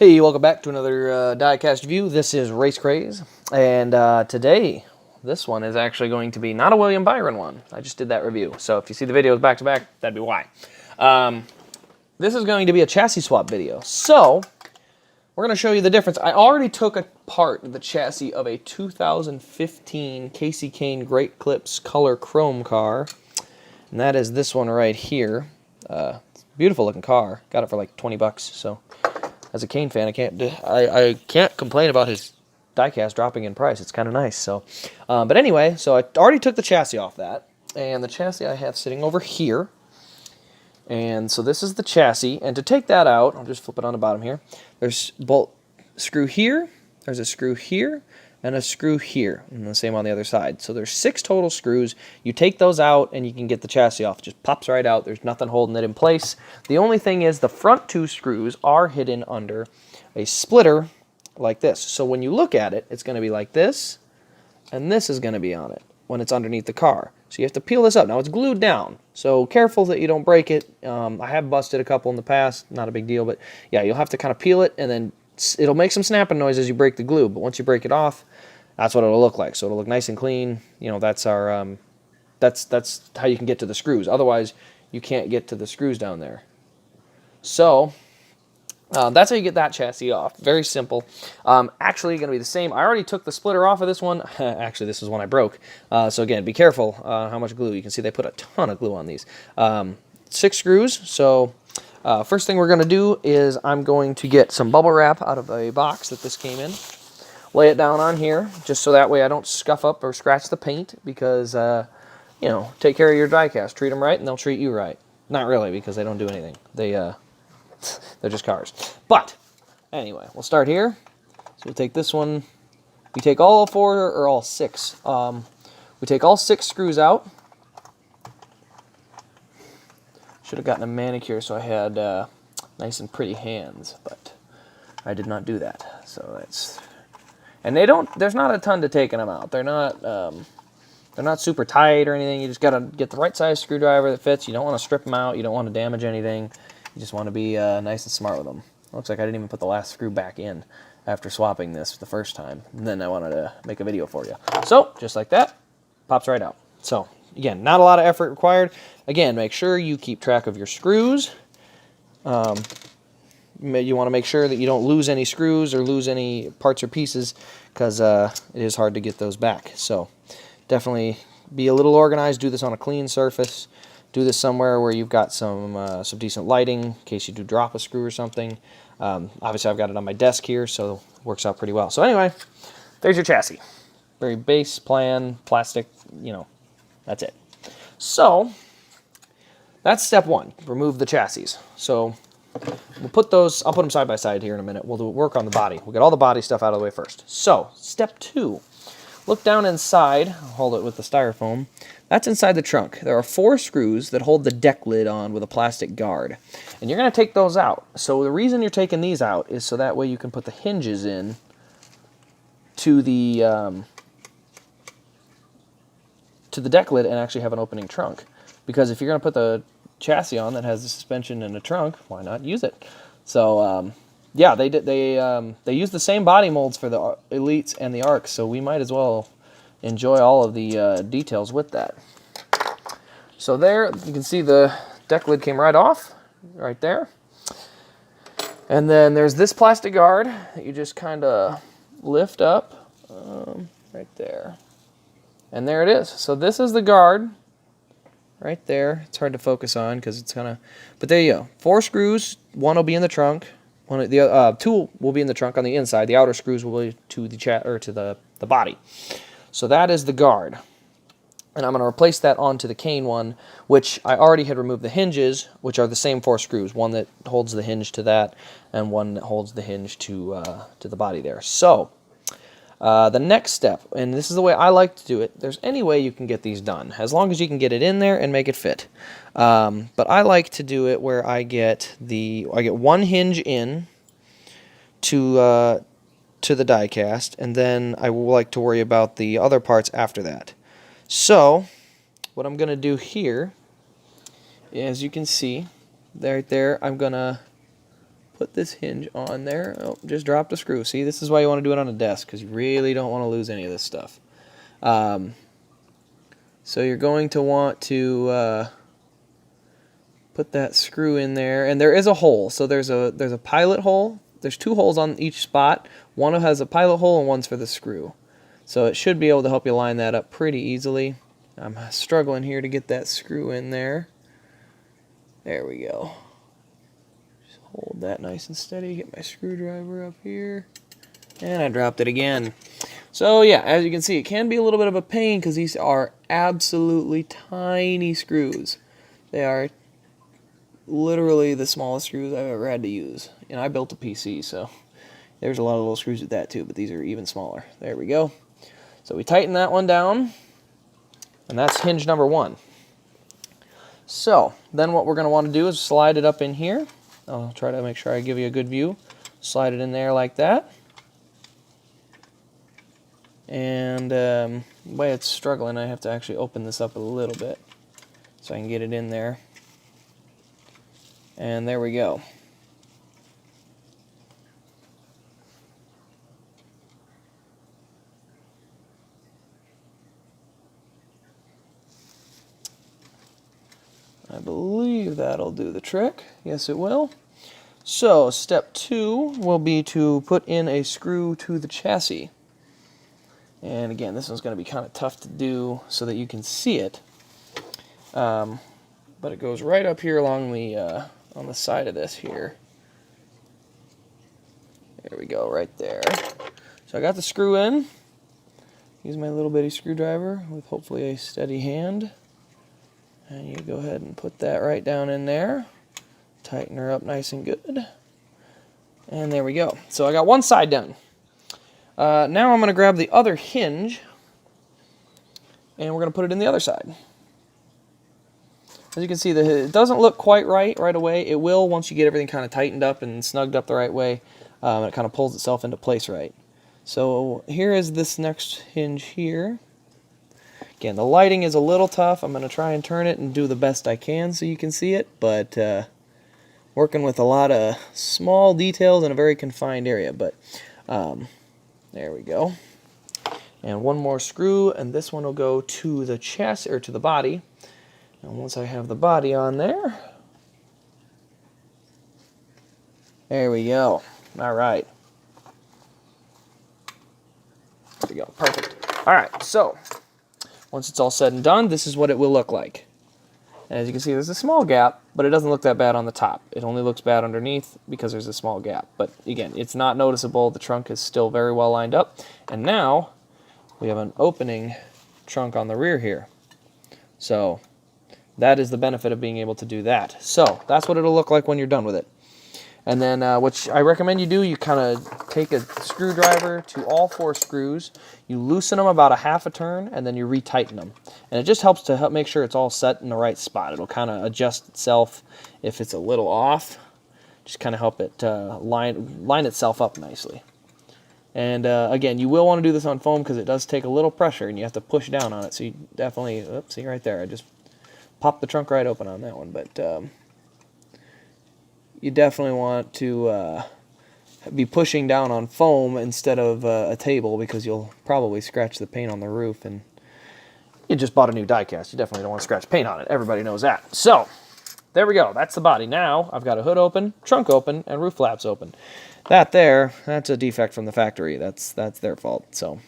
Hey, welcome back to another Diecast review. This is Race Craze, and today, this one is actually going to be not a William Byron one. I just did that review, so if you see the videos back to back, that'd be why. This is going to be a chassis swap video, so we're going to show you the difference. I already took apart the chassis of a 2015 Casey Kane Great Clips Color Chrome car, and that is this one right here. It's a beautiful looking car. Got it for like 20 bucks, so... As a Kane fan, I can't complain about his diecast dropping in price. It's kind of nice. So, but anyway, so I already took the chassis off that, and the chassis I have sitting over here. And so this is the chassis, and to take that out, I'll just flip it on the bottom here. There's bolt screw here. There's a screw here. And a screw here, and the same on the other side. So there's 6 total screws. You take those out, and you can get the chassis off. It just pops right out. There's nothing holding it in place. The only thing is the front 2 screws are hidden under a splitter like this. So when you look at it, it's going to be like this, and this is going to be on it when it's underneath the car. So you have to peel this up. Now it's glued down, so careful that you don't break it. I have busted a couple in the past. Not a big deal, but yeah, you'll have to kind of peel it, and then it'll make some snapping noise as you break the glue, but once you break it off, that's what it'll look like. So it'll look nice and clean. You know, that's our that's how you can get to the screws. Otherwise, you can't get to the screws down there. So that's how you get that chassis off. Very simple. Actually, going to be the same. I already took the splitter off of this one. Actually, this is one I broke. So again, be careful how much glue. You can see they put a ton of glue on these. 6 screws. So first thing we're going to do is I'm going to get some bubble wrap out of a box that this came in. Lay it down on here, just so that way I don't scuff up or scratch the paint, because, you know, take care of your diecast. Treat them right, and they'll treat you right. Not really, because they don't do anything. They're just cars. But, anyway, we'll start here. So we'll take this one. We take all 4 or all 6. We take all 6 screws out. Should have gotten a manicure so I had nice and pretty hands, but I did not do that. So that's... And there's not a ton to taking them out. They're not super tight or anything. You just got to get the right size screwdriver that fits. You don't want to strip them out. You don't want to damage anything. You just want to be nice and smart with them. Looks like I didn't even put the last screw back in after swapping this the first time. And then I wanted to make a video for you. So, just like that, pops right out. So, again, not a lot of effort required. Again, make sure you keep track of your screws. You want to make sure that you don't lose any screws or lose any parts or pieces, because it is hard to get those back. So definitely be a little organized. Do this on a clean surface. Do this somewhere where you've got some decent lighting in case you do drop a screw or something. Obviously, I've got it on my desk here, so it works out pretty well. So anyway, there's your chassis. Very base plan, plastic, you know, that's it. So that's step 1, remove the chassis. So we'll put those, I'll put them side by side here in a minute. We'll work on the body. We'll get all the body stuff out of the way first. So, step 2. Look down inside. I'll hold it with the styrofoam. That's inside the trunk. There are 4 screws that hold the deck lid on with a plastic guard. And you're going to take those out. So the reason you're taking these out is so that way you can put the hinges in to the deck lid and actually have an opening trunk. Because if you're going to put the chassis on that has the suspension and a trunk, why not use it? So yeah, they use the same body molds for the Elites and the Arcs, so we might as well enjoy all of the details with that. So there you can see the deck lid came right off right there, and then there's this plastic guard that you just kind of lift up right there, and there it is. So this is the guard right there. It's hard to focus on because it's kind of... But there you go. 4 screws. 1 will be in the trunk. 2 will be in the trunk on the inside. The outer screws will be to the body. So that is the guard. And I'm going to replace that onto the Kane one, which I already had removed the hinges, which are the same 4 screws. One that holds the hinge to that, and one that holds the hinge to the body there. So the next step, and this is the way I like to do it, there's any way you can get these done, as long as you can get it in there and make it fit. But I like to do it where I get 1 hinge in to the diecast, and then I will like to worry about the other parts after that. So what I'm going to do here, as you can see, right there, I'm going to put this hinge on there. Oh, just dropped a screw. See, this is why you want to do it on a desk, because you really don't want to lose any of this stuff. So you're going to want to put that screw in there, and there is a hole. So there's a pilot hole. There's 2 holes on each spot. One has a pilot hole and one's for the screw. So it should be able to help you line that up pretty easily. I'm struggling here to get that screw in there. There we go. Just hold that nice and steady. Get my screwdriver up here. And I dropped it again. So yeah, as you can see, it can be a little bit of a pain because these are absolutely tiny screws. They are literally the smallest screws I've ever had to use. And I built a PC, so there's a lot of little screws with that too, but these are even smaller. There we go. So we tighten that one down, and that's hinge number 1. So then what we're going to want to do is slide it up in here. I'll try to make sure I give you a good view. Slide it in there like that. And the way it's struggling, I have to actually open this up a little bit so I can get it in there. And there we go. I believe that'll do the trick. Yes, it will. So step 2 will be to put in a screw to the chassis. And again, this one's going to be kind of tough to do so that you can see it. But it goes right up here along the on the side of this here. There we go, right there. So I got the screw in. Use my little bitty screwdriver with hopefully a steady hand. And you go ahead and put that right down in there. Tighten her up nice and good. And there we go. So I got one side done. Now I'm going to grab the other hinge, and we're going to put it in the other side. As you can see, it doesn't look quite right away. It will once you get everything kind of tightened up and snugged up the right way. It kind of pulls itself into place right. So here is this next hinge here. Again, the lighting is a little tough. I'm going to try and turn it and do the best I can so you can see it, but working with a lot of small details in a very confined area. But there we go. And one more screw, and this one will go to the chassis, or to the body. And once I have the body on there, there we go. All right. There we go. Perfect. All right, so once it's all said and done, this is what it will look like. And as you can see, there's a small gap, but it doesn't look that bad on the top. It only looks bad underneath because there's a small gap. But again, it's not noticeable. The trunk is still very well lined up. And now we have an opening trunk on the rear here. So that is the benefit of being able to do that. So that's what it'll look like when you're done with it. And then what I recommend you do, you kind of take a screwdriver to all 4 screws, you loosen them about a half a turn, and then you retighten them. And it just helps to make sure it's all set in the right spot. It'll kind of adjust itself if it's a little off. Just kind of help it line itself up nicely. And again, you will want to do this on foam because it does take a little pressure, and you have to push down on it. So you definitely, oops, see right there, I just popped the trunk right open on that one. But you definitely want to be pushing down on foam instead of a table, because you'll probably scratch the paint on the roof, and you just bought a new diecast. You definitely don't want to scratch paint on it. Everybody knows that. So there we go. That's the body. Now I've got a hood open, trunk open, and roof flaps open. That's a defect from the factory. That's their fault. So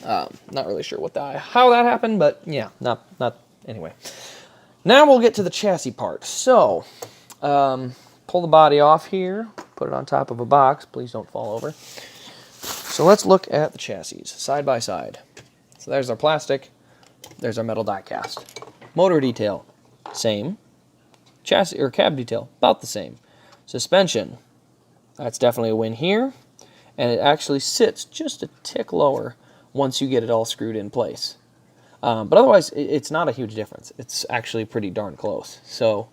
not really sure how that happened, but yeah, not anyway. Now we'll get to the chassis part. So pull the body off here, put it on top of a box. Please don't fall over. So let's look at the chassis side by side. So there's our plastic, there's our metal die cast. Motor detail, same. Chassis or cab detail, about the same. Suspension, that's definitely a win here. And it actually sits just a tick lower once you get it all screwed in place. But otherwise, it's not a huge difference. It's actually pretty darn close. So,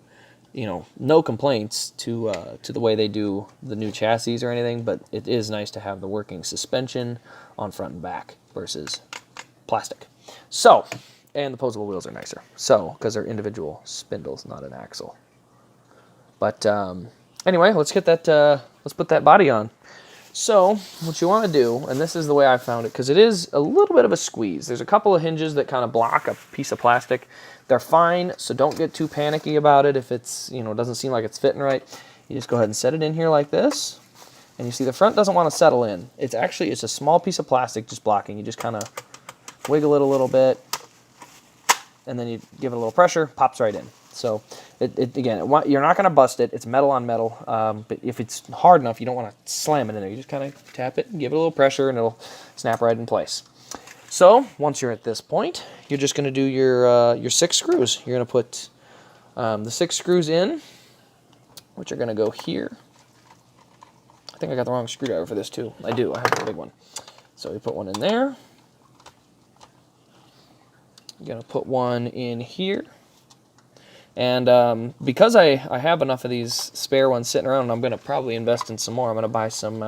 you know, no complaints to the way they do the new chassis or anything, but it is nice to have the working suspension on front and back versus plastic. So, and the posable wheels are nicer. So, because they're individual spindles, not an axle. But anyway, let's get that. Let's put that body on. So what you want to do, and this is the way I found it, because it is a little bit of a squeeze. There's a couple of hinges that kind of block a piece of plastic. They're fine, so don't get too panicky about it if it's, you know, doesn't seem like it's fitting right. You just go ahead and set it in here like this. And you see the front doesn't want to settle in. It's a small piece of plastic just blocking. You just kind of wiggle it a little bit, and then you give it a little pressure, pops right in. So you're not going to bust it. It's metal on metal. But if it's hard enough, you don't want to slam it in there. You just kind of tap it and give it a little pressure, and it'll snap right in place. So once you're at this point, you're just going to do your 6 screws. You're going to put the 6 screws in, which are going to go here. I think I got the wrong screwdriver for this too. I do. I have the big one. So we put one in there. I'm going to put one in here. And because I have enough of these spare ones sitting around, I'm going to probably invest in some more. I'm going to buy some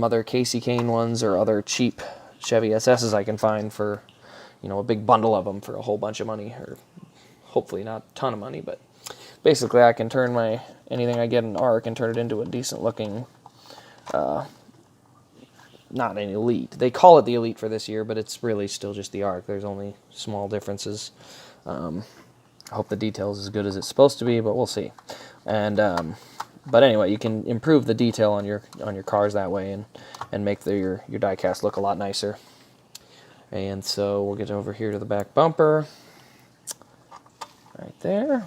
other Casey Kane ones or other cheap Chevy SS's I can find for, you know, a big bundle of them for a whole bunch of money, or hopefully not a ton of money, but basically I can turn anything I get in ARC and turn it into a decent looking, not an Elite. They call it the Elite for this year, but it's really still just the ARC. There's only small differences. I hope the detail is as good as it's supposed to be, but we'll see. And but anyway, you can improve the detail on your cars that way, and make your die-cast look a lot nicer. And so we'll get over here to the back bumper, right there.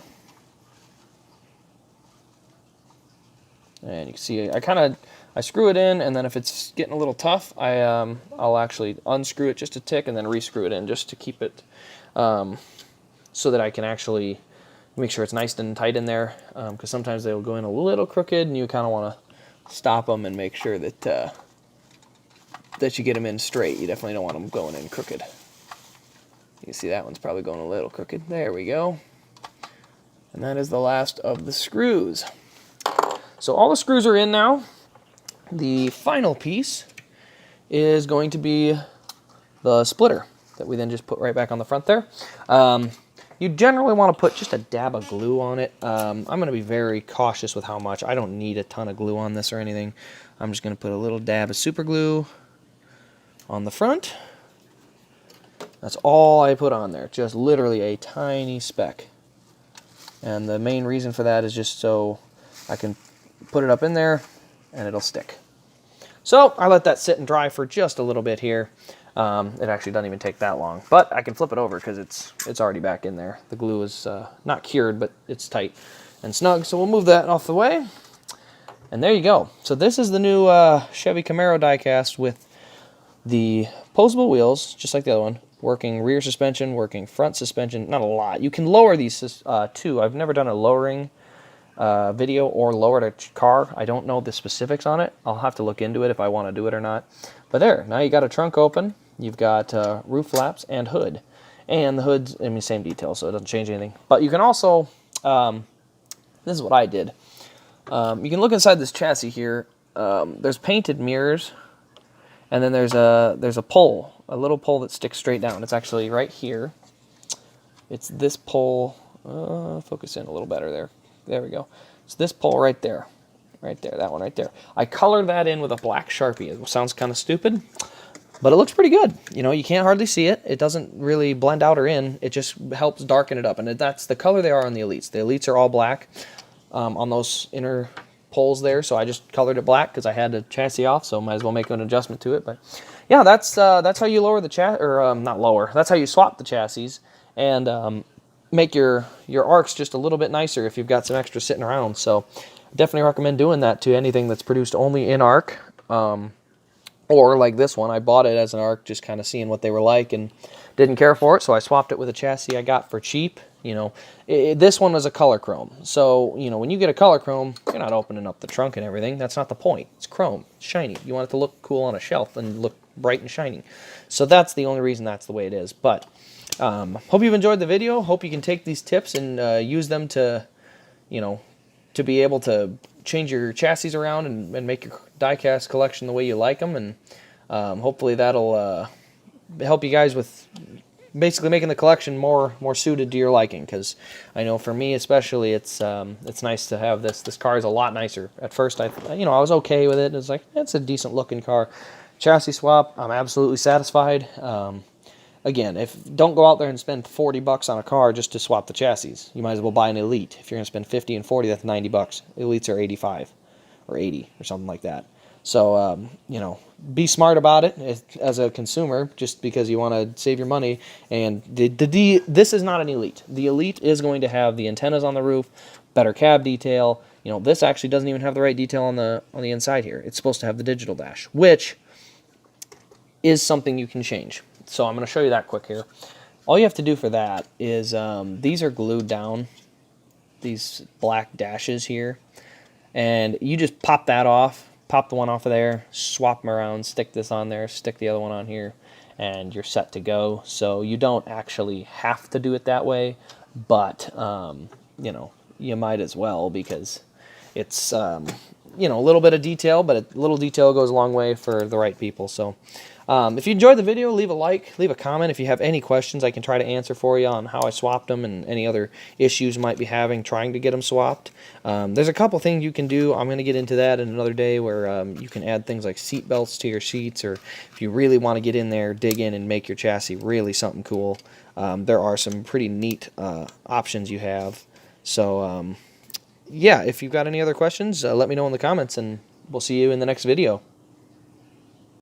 And you can see I screw it in, and then if it's getting a little tough, I'll actually unscrew it just a tick and then re-screw it in just to keep it so that I can actually make sure it's nice and tight in there, because sometimes they'll go in a little crooked, and you kind of want to stop them and make sure that that you get them in straight. You definitely don't want them going in crooked. You can see that one's probably going a little crooked. There we go. And that is the last of the screws. So all the screws are in now. The final piece is going to be the splitter that we then just put right back on the front there. You generally want to put just a dab of glue on it. I'm going to be very cautious with how much. I don't need a ton of glue on this or anything. I'm just going to put a little dab of super glue on the front. That's all I put on there, just literally a tiny speck. And the main reason for that is just so I can put it up in there and it'll stick. So I let that sit and dry for just a little bit here. It actually doesn't even take that long, but I can flip it over because it's already back in there. The glue is not cured, but it's tight and snug. So we'll move that off the way, and there you go. So this is the new Chevy Camaro diecast with the posable wheels, just like the other one. Working rear suspension, working front suspension. Not a lot. You can lower these too. I've never done a lowering video or lowered a car. I don't know the specifics on it. I'll have to look into it if I want to do it or not. But there, now you got a trunk open. You've got roof flaps and hood. And the hood's, I mean, same detail, so it doesn't change anything. But you can also, this is what I did. You can look inside this chassis here. There's painted mirrors, and then there's a pole, a little pole that sticks straight down. It's actually right here. It's this pole. Focus in a little better there. There we go. It's this pole right there. Right there, that one right there. I colored that in with a black Sharpie. It sounds kind of stupid, but it looks pretty good. You know, you can't hardly see it. It doesn't really blend out or in. It just helps darken it up, and that's the color they are on the Elites. The Elites are all black on those inner poles there, so I just colored it black because I had the chassis off, so might as well make an adjustment to it. But yeah, that's how you lower the chassis, or not lower. That's how you swap the chassis and make your arcs just a little bit nicer if you've got some extra sitting around. So definitely recommend doing that to anything that's produced only in ARC, or like this one. I bought it as an ARC, just kind of seeing what they were like, and didn't care for it, so I swapped it with a chassis I got for cheap. You know, this one was a color chrome, so you know when you get a color chrome, you're not opening up the trunk and everything. That's not the point. It's chrome, it's shiny. You want it to look cool on a shelf and look bright and shining. So that's the only reason that's the way it is. But hope you've enjoyed the video. Hope you can take these tips and use them to, you know, to be able to change your chassis around and make your diecast collection the way you like them. And hopefully that'll help you guys with basically making the collection more suited to your liking. Because I know for me especially, it's nice to have this. This car is a lot nicer. At first, I was okay with it. It's like, it's a decent looking car. Chassis swap, I'm absolutely satisfied. Again, don't go out there and spend $40 on a car just to swap the chassis. You might as well buy an Elite. If you're going to spend 50 and 40, that's $90. Elites are 85 or 80 or something like that. So, be smart about it as a consumer, just because you want to save your money. And this is not an Elite. The Elite is going to have the antennas on the roof, better cab detail. This actually doesn't even have the right detail on the inside here. It's supposed to have the digital dash, which is something you can change. So I'm going to show you that quick here. All you have to do for that is, these are glued down, these black dashes here, and you just pop that off, pop the one off of there, swap them around, stick this on there, stick the other one on here, and you're set to go. So you don't actually have to do it that way, but, you might as well, because it's, a little bit of detail, but a little detail goes a long way for the right people. So if you enjoyed the video, leave a like, leave a comment. If you have any questions, I can try to answer for you on how I swapped them and any other issues you might be having trying to get them swapped. There's a couple things you can do. I'm going to get into that in another day, where you can add things like seat belts to your seats, or if you really want to get in there, dig in and make your chassis really something cool. There are some pretty neat options you have. So, yeah, if you've got any other questions, let me know in the comments, and we'll see you in the next video.